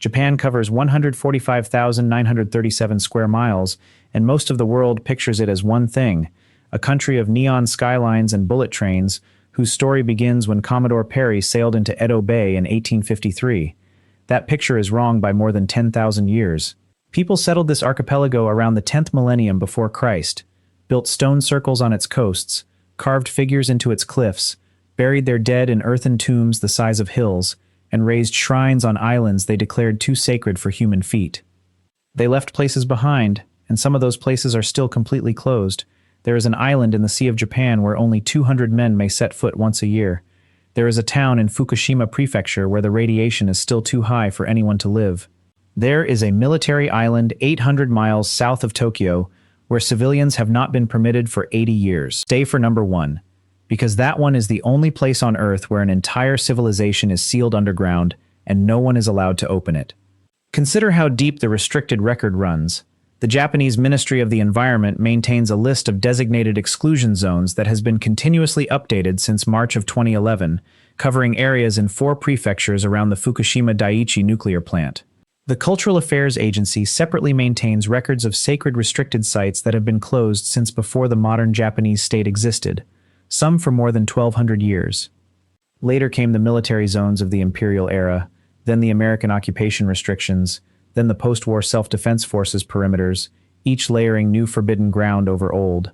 Japan covers 145,937 square miles, and most of the world pictures it as one thing, a country of neon skylines and bullet trains whose story begins when Commodore Perry sailed into Edo Bay in 1853. That picture is wrong by more than 10,000 years. People settled this archipelago around the 10th millennium before Christ, built stone circles on its coasts, carved figures into its cliffs, buried their dead in earthen tombs the size of hills, and raised shrines on islands they declared too sacred for human feet. They left places behind, and some of those places are still completely closed. There is an island in the Sea of Japan where only 200 men may set foot once a year. There is a town in Fukushima Prefecture where the radiation is still too high for anyone to live. There is a military island 800 miles south of Tokyo where civilians have not been permitted for 80 years. Stay for number 1. Because that one is the only place on Earth where an entire civilization is sealed underground and no one is allowed to open it. Consider how deep the restricted record runs. The Japanese Ministry of the Environment maintains a list of designated exclusion zones that has been continuously updated since March of 2011, covering areas in 4 prefectures around the Fukushima Daiichi nuclear plant. The Cultural Affairs Agency separately maintains records of sacred restricted sites that have been closed since before the modern Japanese state existed, some for more than 1,200 years. Later came the military zones of the imperial era, then the American occupation restrictions, then the post-war self-defense forces perimeters, each layering new forbidden ground over old.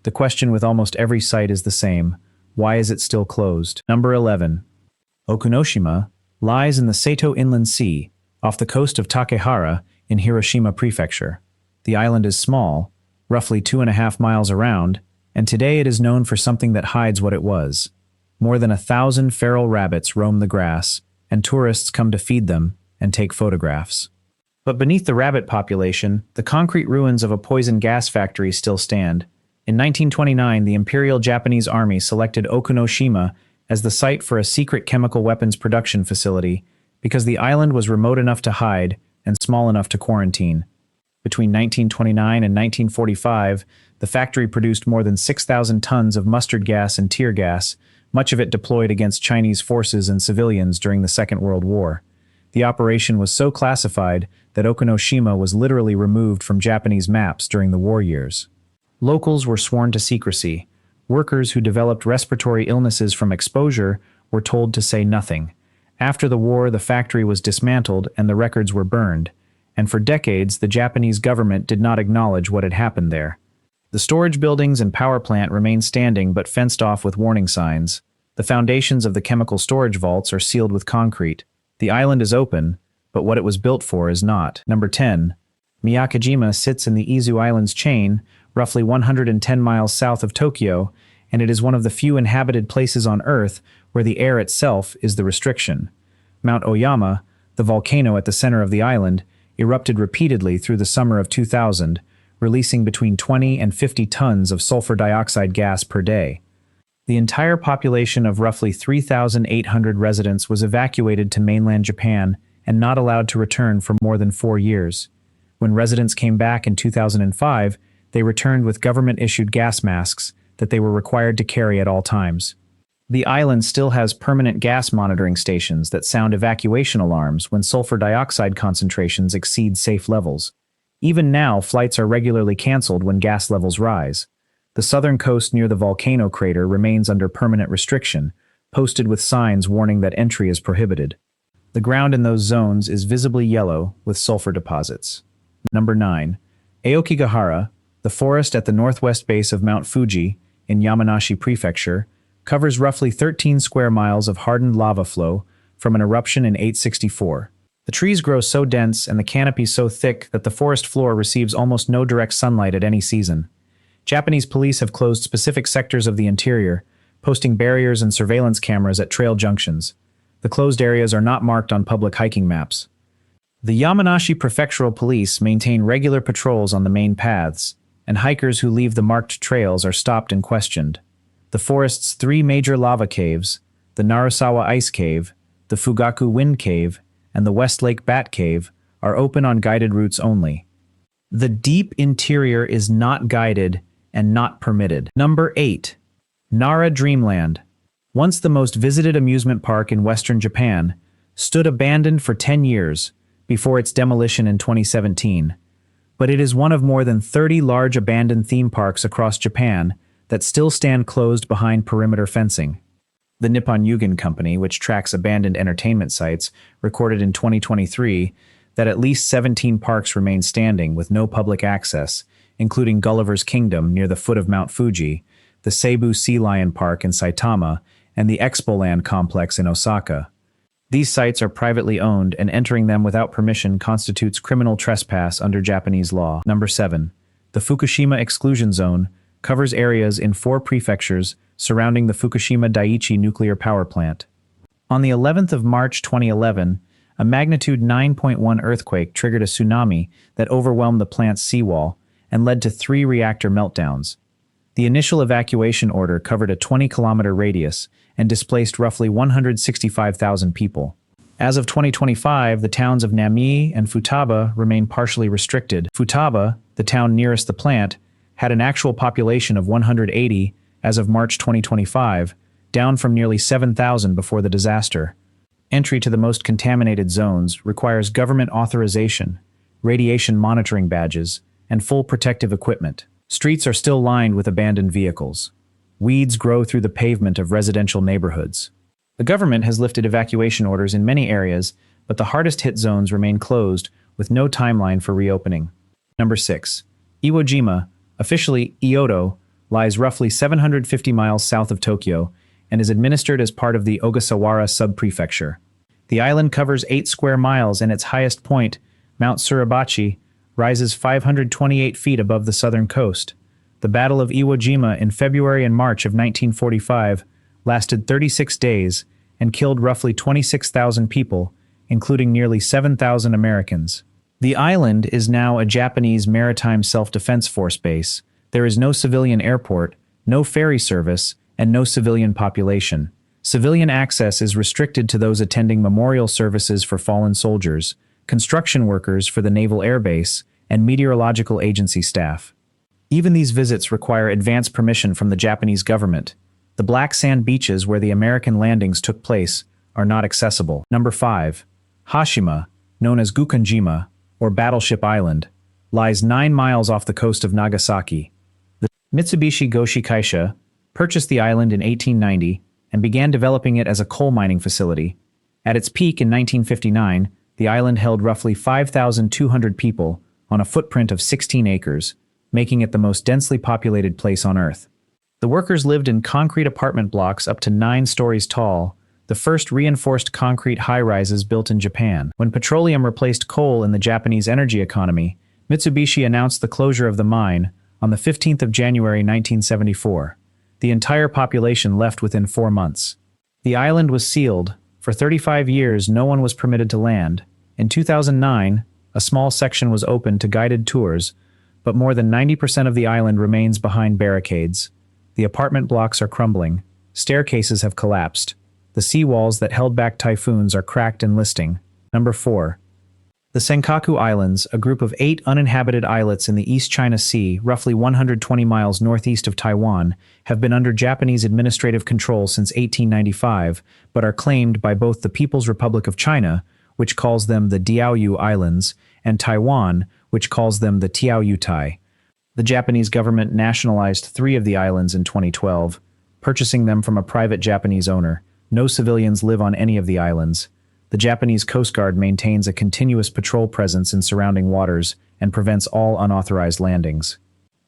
The question with almost every site is the same: why is it still closed? Number 11. Okunoshima lies in the Seto Inland Sea, off the coast of Aokigahara in Hiroshima Prefecture. The island is small, roughly 2.5 miles around, and today it is known for something that hides what it was. More than 1,000 feral rabbits roam the grass, and tourists come to feed them and take photographs. But beneath the rabbit population, the concrete ruins of a poison gas factory still stand. In 1929, the Imperial Japanese Army selected Okunoshima as the site for a secret chemical weapons production facility because the island was remote enough to hide and small enough to quarantine. Between 1929 and 1945, the factory produced more than 6,000 tons of mustard gas and tear gas, much of it deployed against Chinese forces and civilians during the Second World War. The operation was so classified that Okinoshima was literally removed from Japanese maps during the war years. Locals were sworn to secrecy. Workers who developed respiratory illnesses from exposure were told to say nothing. After the war, the factory was dismantled and the records were burned, and for decades the Japanese government did not acknowledge what had happened there. The storage buildings and power plant remain standing but fenced off with warning signs. The foundations of the chemical storage vaults are sealed with concrete. The island is open, but what it was built for is not. Number 10. Miyakejima sits in the Izu Islands chain, roughly 110 miles south of Tokyo, and it is one of the few inhabited places on Earth where the air itself is the restriction. Mount Oyama, the volcano at the center of the island, erupted repeatedly through the summer of 2000, releasing between 20 and 50 tons of sulfur dioxide gas per day. The entire population of roughly 3,800 residents was evacuated to mainland Japan and not allowed to return for more than 4 years. When residents came back in 2005, they returned with government-issued gas masks that they were required to carry at all times. The island still has permanent gas monitoring stations that sound evacuation alarms when sulfur dioxide concentrations exceed safe levels. Even now, flights are regularly canceled when gas levels rise. The southern coast near the volcano crater remains under permanent restriction, posted with signs warning that entry is prohibited. The ground in those zones is visibly yellow with sulfur deposits. Number 9. Aokigahara, the forest at the northwest base of Mount Fuji in Yamanashi Prefecture, covers roughly 13 square miles of hardened lava flow from an eruption in 864. The trees grow so dense and the canopy so thick that the forest floor receives almost no direct sunlight at any season. Japanese police have closed specific sectors of the interior, posting barriers and surveillance cameras at trail junctions. The closed areas are not marked on public hiking maps. The Yamanashi Prefectural Police maintain regular patrols on the main paths, and hikers who leave the marked trails are stopped and questioned. The forest's 3 major lava caves, the Narasawa Ice Cave, the Fugaku Wind Cave, and the West Lake Bat Cave, are open on guided routes only. The deep interior is not guided and not permitted. Number 8. Nara Dreamland, once the most visited amusement park in western Japan, stood abandoned for 10 years before its demolition in 2017. But it is one of more than 30 large abandoned theme parks across Japan that still stand closed behind perimeter fencing. The Nippon Yugen Company, which tracks abandoned entertainment sites, recorded in 2023 that at least 17 parks remain standing with no public access, including Gulliver's Kingdom near the foot of Mount Fuji, the Seibu Sea Lion Park in Saitama, and the Expoland complex in Osaka. These sites are privately owned, and entering them without permission constitutes criminal trespass under Japanese law. Number 7. The Fukushima Exclusion Zone covers areas in 4 prefectures surrounding the Fukushima Daiichi nuclear power plant. On the 11th of March 2011, a magnitude 9.1 earthquake triggered a tsunami that overwhelmed the plant's seawall and led to 3 reactor meltdowns. The initial evacuation order covered a 20-kilometer radius and displaced roughly 165,000 people. As of 2025, the towns of Nami and Futaba remain partially restricted. Futaba, the town nearest the plant, had an actual population of 180 as of March 2025, down from nearly 7,000 before the disaster. Entry to the most contaminated zones requires government authorization, radiation monitoring badges, and full protective equipment. Streets are still lined with abandoned vehicles. Weeds grow through the pavement of residential neighborhoods. The government has lifted evacuation orders in many areas, but the hardest-hit zones remain closed with no timeline for reopening. Number 6. Iwo Jima, officially Iodo, lies roughly 750 miles south of Tokyo and is administered as part of the Ogasawara sub-prefecture. The island covers 8 square miles and its highest point, Mount Suribachi, rises 528 feet above the southern coast. The Battle of Iwo Jima in February and March of 1945 lasted 36 days and killed roughly 26,000 people, including nearly 7,000 Americans. The island is now a Japanese maritime self-defense force base. There is no civilian airport, no ferry service, and no civilian population. Civilian access is restricted to those attending memorial services for fallen soldiers, construction workers for the Naval Air Base, and meteorological agency staff. Even these visits require advance permission from the Japanese government. The black sand beaches where the American landings took place are not accessible. Number 5. Hashima, known as Gukonjima, or Battleship Island, lies 9 miles off the coast of Nagasaki. The Mitsubishi Goshi Kaisha purchased the island in 1890 and began developing it as a coal mining facility. At its peak in 1959, the island held roughly 5,200 people on a footprint of 16 acres, making it the most densely populated place on Earth. The workers lived in concrete apartment blocks up to 9 stories tall, the first reinforced concrete high-rises built in Japan. When petroleum replaced coal in the Japanese energy economy, Mitsubishi announced the closure of the mine on the 15th of January 1974. The entire population left within 4 months. The island was sealed. For 35 years, no one was permitted to land. In 2009, a small section was opened to guided tours, but more than 90% of the island remains behind barricades. The apartment blocks are crumbling. Staircases have collapsed. The seawalls that held back typhoons are cracked and listing. Number 4. The Senkaku Islands, a group of 8 uninhabited islets in the East China Sea, roughly 120 miles northeast of Taiwan, have been under Japanese administrative control since 1895, but are claimed by both the People's Republic of China, which calls them the Diaoyu Islands, and Taiwan, which calls them the Tiaoyutai. The Japanese government nationalized 3 of the islands in 2012, purchasing them from a private Japanese owner. No civilians live on any of the islands. The Japanese Coast Guard maintains a continuous patrol presence in surrounding waters and prevents all unauthorized landings.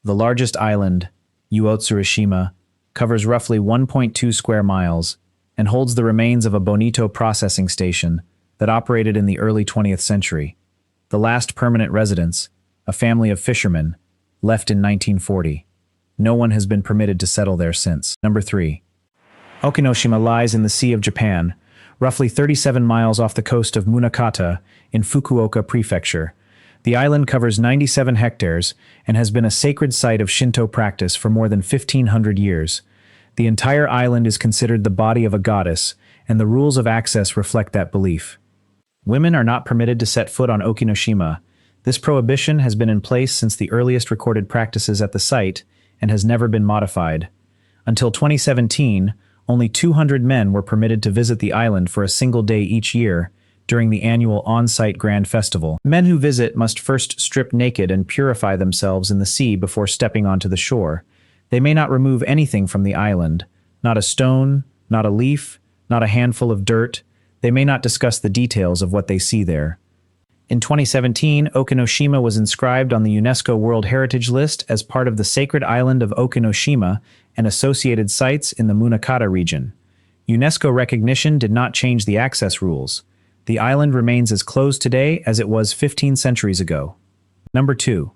The largest island, Utsushima, covers roughly 1.2 square miles and holds the remains of a bonito processing station that operated in the early 20th century. The last permanent residents, a family of fishermen, left in 1940. No one has been permitted to settle there since. Number 3. Okinoshima lies in the Sea of Japan, roughly 37 miles off the coast of Munakata in Fukuoka Prefecture. The island covers 97 hectares and has been a sacred site of Shinto practice for more than 1,500 years. The entire island is considered the body of a goddess, and the rules of access reflect that belief. Women are not permitted to set foot on Okinoshima. This prohibition has been in place since the earliest recorded practices at the site and has never been modified. Until 2017, only 200 men were permitted to visit the island for a single day each year, during the annual on-site Grand Festival. Men who visit must first strip naked and purify themselves in the sea before stepping onto the shore. They may not remove anything from the island, not a stone, not a leaf, not a handful of dirt. They may not discuss the details of what they see there. In 2017, Okinoshima was inscribed on the UNESCO World Heritage List as part of the sacred island of Okunoshima and associated sites in the Munakata region. UNESCO recognition did not change the access rules. The island remains as closed today as it was 15 centuries ago. Number 2.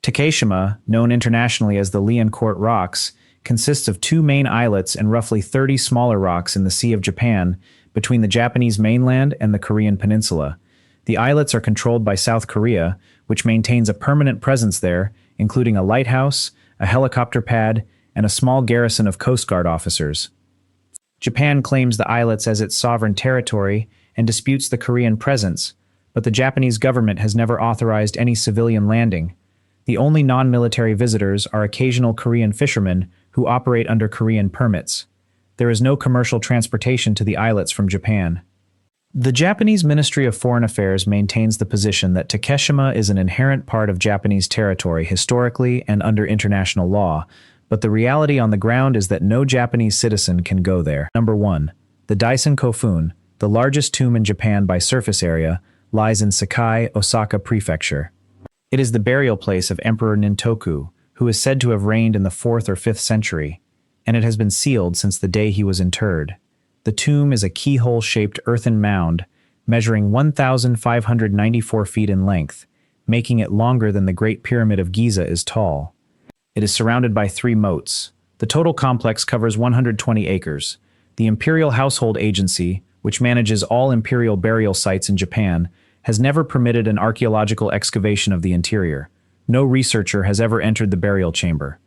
Takeshima, known internationally as the Liancourt Rocks, consists of 2 main islets and roughly 30 smaller rocks in the Sea of Japan, between the Japanese mainland and the Korean peninsula. The islets are controlled by South Korea, which maintains a permanent presence there, including a lighthouse, a helicopter pad, and a small garrison of Coast Guard officers. Japan claims the islets as its sovereign territory and disputes the Korean presence, but the Japanese government has never authorized any civilian landing. The only non-military visitors are occasional Korean fishermen who operate under Korean permits. There is no commercial transportation to the islets from Japan. The Japanese Ministry of Foreign Affairs maintains the position that Takeshima is an inherent part of Japanese territory historically and under international law, but the reality on the ground is that no Japanese citizen can go there. Number 1. The Daisen Kofun, the largest tomb in Japan by surface area, lies in Sakai, Osaka Prefecture. It is the burial place of Emperor Nintoku, who is said to have reigned in the 4th or 5th century, and it has been sealed since the day he was interred. The tomb is a keyhole-shaped earthen mound, measuring 1,594 feet in length, making it longer than the Great Pyramid of Giza is tall. It is surrounded by 3 moats. The total complex covers 120 acres. The Imperial Household Agency, which manages all imperial burial sites in Japan, has never permitted an archaeological excavation of the interior. No researcher has ever entered the burial chamber.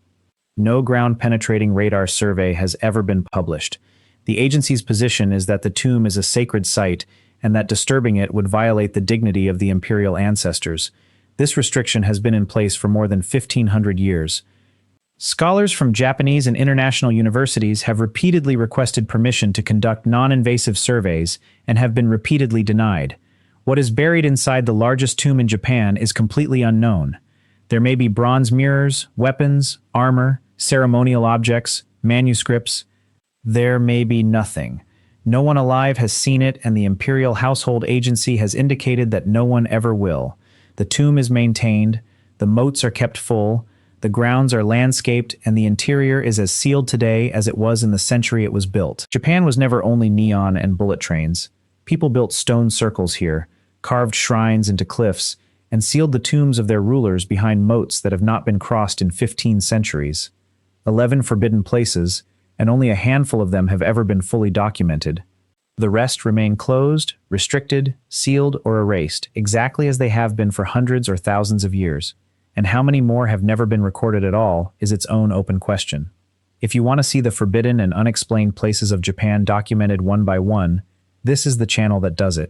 No ground-penetrating radar survey has ever been published. The agency's position is that the tomb is a sacred site and that disturbing it would violate the dignity of the imperial ancestors. This restriction has been in place for more than 1,500 years. Scholars from Japanese and international universities have repeatedly requested permission to conduct non-invasive surveys and have been repeatedly denied. What is buried inside the largest tomb in Japan is completely unknown. There may be bronze mirrors, weapons, armor, ceremonial objects, manuscripts. There may be nothing. No one alive has seen it, and the Imperial Household Agency has indicated that no one ever will. The tomb is maintained, the moats are kept full, the grounds are landscaped, and the interior is as sealed today as it was in the century it was built. Japan was never only neon and bullet trains. People built stone circles here, carved shrines into cliffs, and sealed the tombs of their rulers behind moats that have not been crossed in 15 centuries. 11 forbidden places, and only a handful of them have ever been fully documented. The rest remain closed, restricted, sealed, or erased, exactly as they have been for hundreds or thousands of years. And how many more have never been recorded at all is its own open question. If you want to see the forbidden and unexplained places of Japan documented one by one, this is the channel that does it.